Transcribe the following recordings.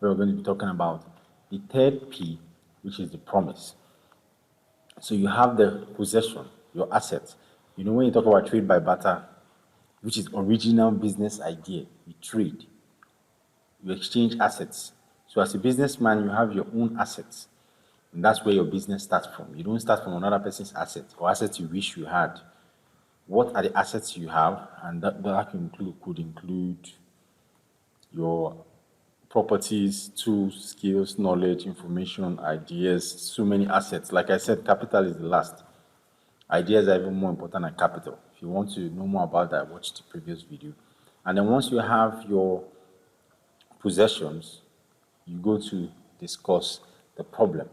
where we're going to be talking about the third P, which is the promise. So you have the possession, your assets. You know, when you talk about trade by barter, which is original business idea, you trade, you exchange assets. So as a businessman, you have your own assets. And that's where your business starts from. You don't start from another person's assets or assets you wish you had. What are the assets you have? And that could include your properties, tools, skills, knowledge, information, ideas, so many assets. Like I said, capital is the last. Ideas are even more important than capital. If you want to know more about that, watch the previous video. And then once you have your possessions, you go to discuss the problem.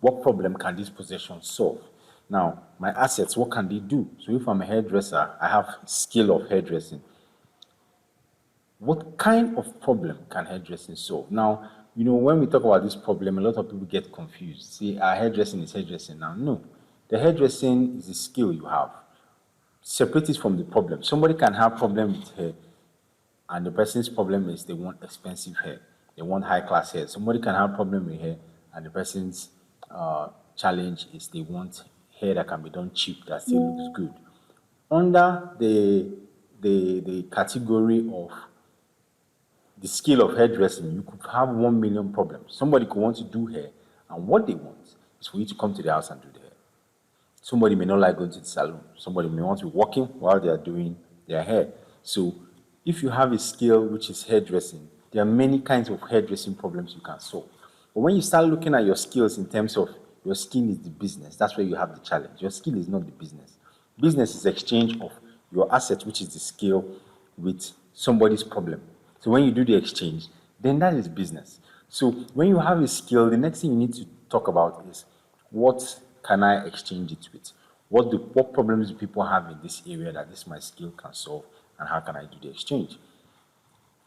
What problem can this possession solve? Now, my assets, what can they do? So if I'm a hairdresser, I have skill of hairdressing. What kind of problem can hairdressing solve? Now, you know, when we talk about this problem, a lot of people get confused. See, hairdressing is hairdressing now. No, the hairdressing is a skill you have. Separate it from the problem. Somebody can have problem with hair, and the person's problem is they want expensive hair. They want high-class hair. Somebody can have problem with hair, and the person's challenge is they want hair that can be done cheap, that still looks good. Under the category of the skill of hairdressing, you could have 1 million problems. Somebody could want to do hair, and what they want is for you to come to their house and do the hair. Somebody may not like going to the salon. Somebody may want to be working while they are doing their hair. So if you have a skill which is hairdressing, there are many kinds of hairdressing problems you can solve. But when you start looking at your skills in terms of your skill is the business, that's where you have the challenge. Your skill is not the business. Business is exchange of your asset, which is the skill, with somebody's problem. So when you do the exchange, then that is business. So when you have a skill, the next thing you need to talk about is what can I exchange it with? What problems do people have in this area that this my skill can solve, and how can I do the exchange?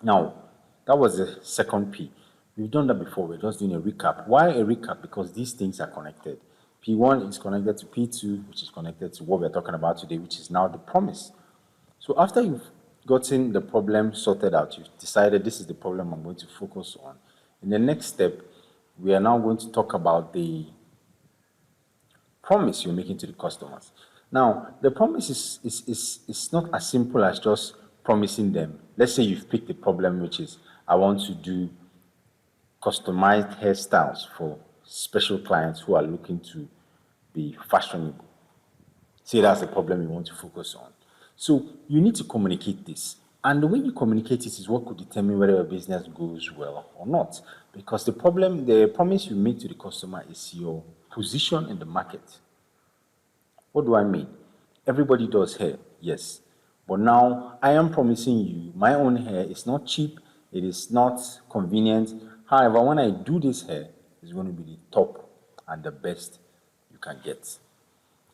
Now, that was the second P. We've done that before. We're just doing a recap. Why a recap? Because these things are connected. P1 is connected to P2, which is connected to what we're talking about today, which is now the promise. So after you've gotten the problem sorted out, you've decided this is the problem I'm going to focus on. In the next step, we are now going to talk about the promise you're making to the customers. Now, the promise is not as simple as just promising them. Let's say you've picked the problem, which is I want to do customized hairstyles for special clients who are looking to be fashionable. Say that's the problem you want to focus on. So you need to communicate this. And the way you communicate it is what could determine whether your business goes well or not. Because the promise you make to the customer is your position in the market. What do I mean? Everybody does hair, yes. But now I am promising you my own hair is not cheap, it is not convenient. However, when I do this hair, it's going to be the top and the best you can get.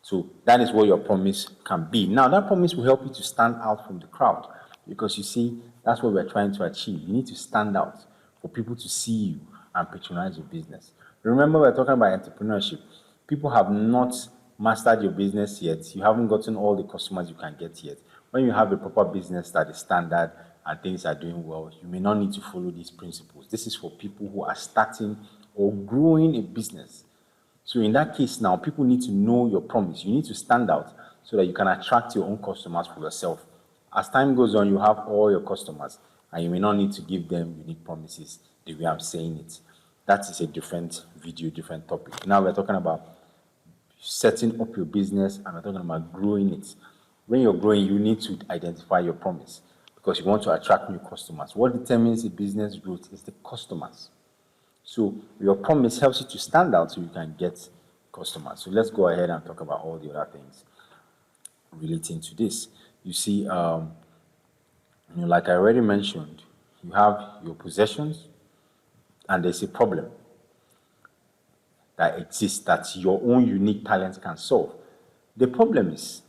So that is what your promise can be. Now, that promise will help you to stand out from the crowd, because you see, that's what we're trying to achieve. You need to stand out for people to see you and patronize your business. Remember, we're talking about entrepreneurship. People have not mastered your business yet. You haven't gotten all the customers you can get yet. When you have a proper business that is standard and things are doing well, you may not need to follow these principles. This is for people who are starting or growing a business. So in that case now, people need to know your promise. You need to stand out so that you can attract your own customers for yourself. As time goes on, you have all your customers, and you may not need to give them unique promises the way I'm saying it. That is a different video, different topic. Now we're talking about setting up your business, and we're talking about growing it. When you're growing, you need to identify your promise, because you want to attract new customers. What determines a business growth is the customers. So your promise helps you to stand out so you can get customers. So let's go ahead and talk about all the other things relating to this. You see, like I already mentioned, you have your possessions, and there's a problem that exists that your own unique talent can solve. The problem is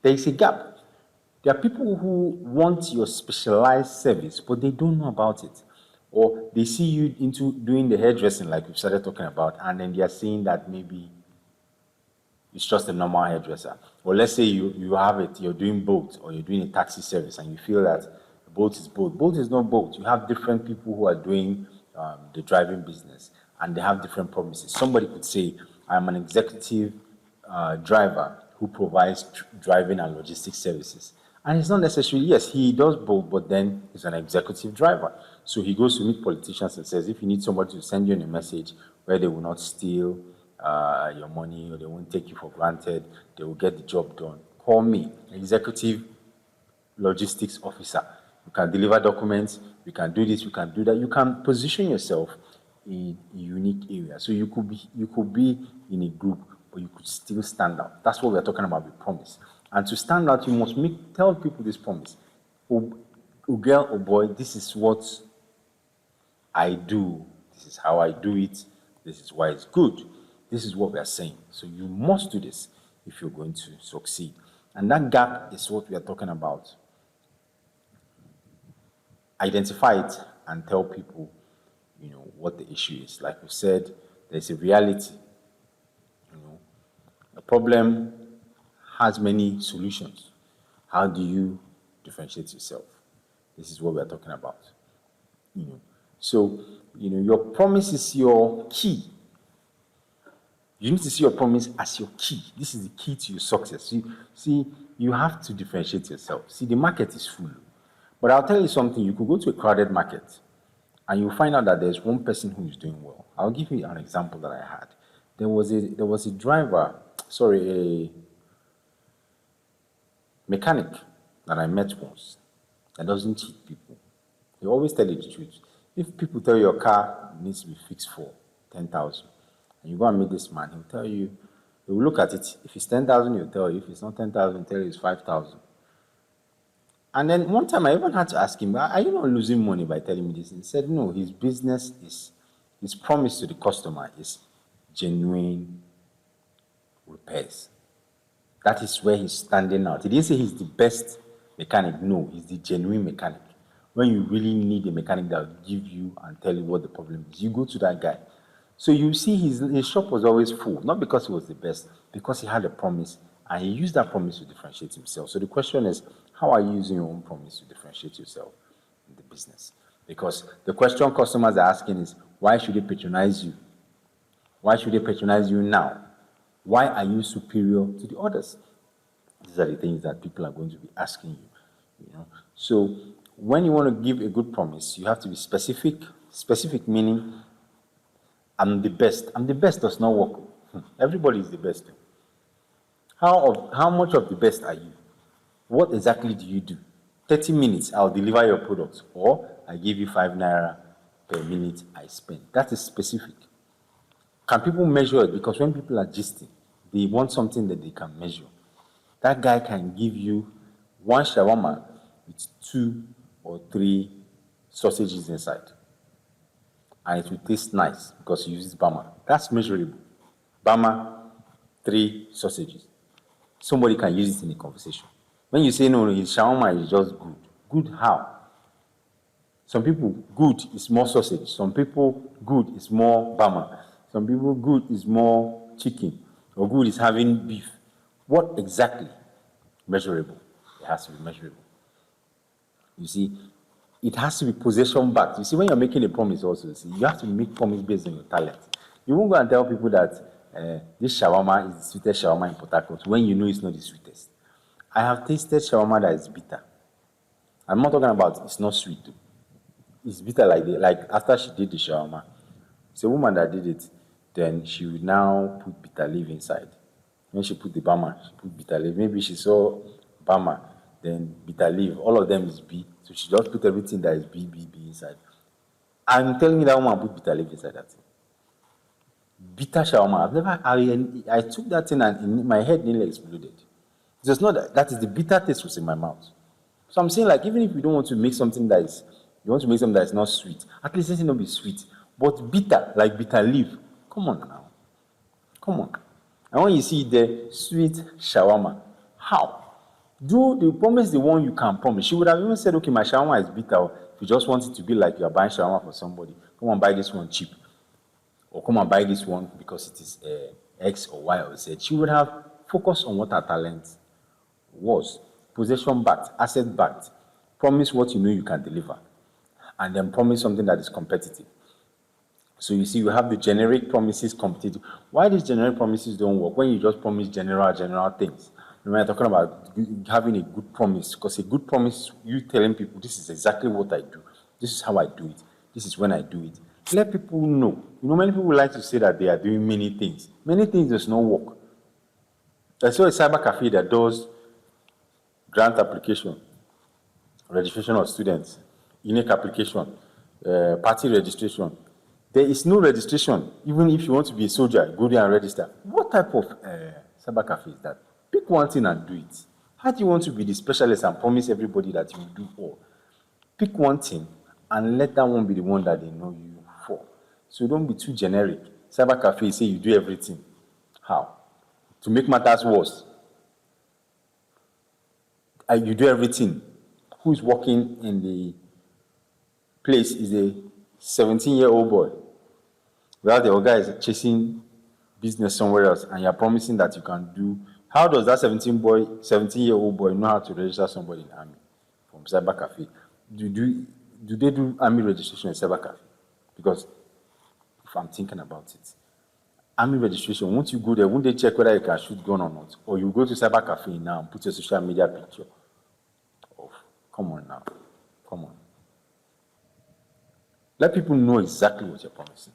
there is a gap. There are people who want your specialized service, but they don't know about it. Or they see you into doing the hairdressing like we've started talking about, and then they are saying that maybe it's just a normal hairdresser. Or let's say you have it, you're doing both, or you're doing a taxi service, and you feel that Bolt is Bolt. Bolt is not Bolt. You have different people who are doing the driving business, and they have different promises. Somebody could say, I'm an executive driver who provides driving and logistics services. And it's not necessarily, yes, he does both, but then he's an executive driver. So he goes to meet politicians and says, if you need somebody to send you a message where they will not steal your money or they won't take you for granted, they will get the job done, call me, executive logistics officer. You can deliver documents, you can do this, you can do that. You can position yourself in a unique area. So you could be in a group, but you could still stand out. That's what we're talking about with promise. And to stand out, you must tell people this promise. Oh girl, oh boy, this is what I do. This is how I do it. This is why it's good. This is what we are saying. So you must do this if you're going to succeed. And that gap is what we are talking about. Identify it and tell people, what the issue is. Like we said, there's a reality. A problem has many solutions. How do you differentiate yourself? This is what we're talking about. So, your promise is your key. You need to see your promise as your key. This is the key to your success. You have to differentiate yourself. See, the market is full. But I'll tell you something. You could go to a crowded market and you'll find out that there's one person who is doing well. I'll give you an example that I had. There was a driver, a mechanic that I met once that doesn't cheat people. He always tell you the truth. If people tell your car needs to be fixed for 10,000, and you go and meet this man, he'll tell you, he will look at it. If it's 10,000, he'll tell you. If it's not 10,000, he'll tell you it's 5,000. And then one time I even had to ask him, are you not losing money by telling me this? He said, no, his business is, his promise to the customer is genuine repairs. That is where he's standing out. He didn't say he's the best mechanic. No, he's the genuine mechanic. When you really need a mechanic that will give you and tell you what the problem is, you go to that guy. So you see his shop was always full, not because he was the best, because he had a promise, and he used that promise to differentiate himself. So the question is, how are you using your own promise to differentiate yourself in the business? Because the question customers are asking is, why should they patronize you? Why should they patronize you now? Why are you superior to the others? These are the things that people are going to be asking you. So when you want to give a good promise, you have to be specific. Specific meaning, I'm the best. I'm the best does not work. Everybody is the best. How much of the best are you? What exactly do you do? 30 minutes, I'll deliver your product. Or I give you 5 naira per minute I spend. That is specific. Can people measure it? Because when people are gisting, they want something that they can measure. That guy can give you 1 shawarma with 2 or 3 sausages inside. And it will taste nice because he uses bama. That's measurable. Bama, 3 sausages. Somebody can use it in a conversation. When you say, no, his shawarma is just good. Good how? Some people, good is more sausage. Some people, good is more bama. Some people, good is more chicken. Or good is having beef. What exactly? Measurable. It has to be measurable. You see, it has to be possession backed. You see, when you're making a promise also, you have to make promise based on your talent. You won't go and tell people that this shawarma is the sweetest shawarma in Port Harcourt when you know it's not the sweetest. I have tasted shawarma that is bitter. I'm not talking about it's not sweet too. It's bitter like after she did the shawarma. It's a woman that did it. Then she would now put bitter leaf inside. When she put the bama, she put bitter leaf. Maybe she saw bama, then bitter leaf. All of them is B. So she just put everything that is B inside. I'm telling you that woman put bitter leaf inside that thing. Bitter shawarma. I took that thing and in my head nearly exploded. It was not that is the bitter taste was in my mouth. So I'm saying, like, even if you don't want to make something that is, you want to make something that is not sweet, at least let it not be sweet. But bitter, like bitter leaf, come on now. Come on. And when you see the sweet shawarma, how? Do the promise the one you can promise. She would have even said, okay, my shawarma is bitter. If you just want it to be like you are buying shawarma for somebody, come and buy this one cheap. Or come and buy this one because it is X or Y or Z. She would have focused on what her talent was. Possession backed, asset backed. Promise what you know you can deliver, and then promise something that is competitive. So you see, you have the generic promises, competitive. Why these generic promises don't work? When you just promise general things. When you're talking about having a good promise, because a good promise, you telling people, this is exactly what I do. This is how I do it. This is when I do it. Let people know. You know, many people like to say that they are doing many things. Many things does not work. I saw a cyber cafe that does grant application, registration of students, unique application, party registration. There is no registration. Even if you want to be a soldier, go there and register. What type of cyber cafe is that? Pick one thing and do it. How do you want to be the specialist and promise everybody that you will do all? Pick one thing and let that one be the one that they know you for. So don't be too generic. Cyber cafe say you do everything. How? To make matters worse, you do everything. Who's working in the place is a 17-year-old boy. While the other guy is chasing business somewhere else, and you're promising that you can do. How does that 17-year-old boy know how to register somebody in the army from cyber cafe? Do they do army registration in cyber cafe? Because if I'm thinking about it, army registration, once you go there, won't they check whether you can shoot gun or not? Or you go to cyber cafe now and put your social media picture. Oh, come on now. Come on. Let people know exactly what you're promising.